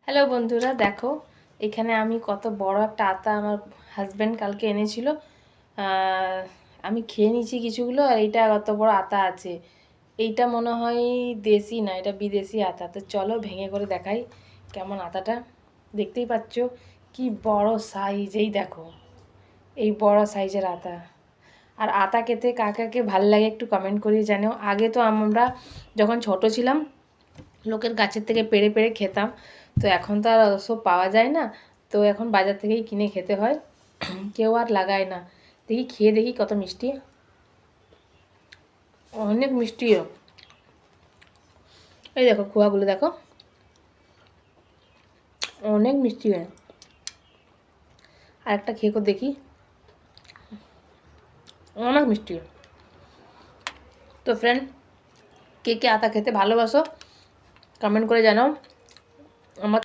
Hello বন্ধুরা, দেখো এখানে আমি কত বড় একটা আতা আমার হাজব্যান্ড কালকে এনেছিল। আমি খেয়ে নিয়েছি কিছুগুলো, আর এইটা কত বড় আতা আছে। এইটা মনে হয় দেশি না, এটা বিদেশি আতা। তো চলো ভেঙে করে দেখাই কেমন আতাটা। দেখতেই পাচ্ছ কি বড় সাইজ, এই দেখো এই বড় সাইজের আতা। আর আতা খেতে কাকে ভাল লাগে একটু কমেন্ট করিয়ে জানিও। আগে তো আমরা যখন ছোট ছিলাম লোকের গাছের থেকে পেড়ে পেড়ে খেতাম, তো এখন তো আর ওসব পাওয়া যায় না, তো এখন বাজার থেকেই কিনে খেতে হয়। কেউ আর লাগায় না। দেখি খেয়ে দেখি কত মিষ্টি, অনেক মিষ্টিও। এই দেখো খোয়াগুলো দেখো, অনেক মিষ্টি হয়। আর একটা খেয়ে করে দেখি, অনেক মিষ্টি। তো ফ্রেন্ড, কে কে আতা খেতে ভালোবাসো কমেন্ট করে জানাও।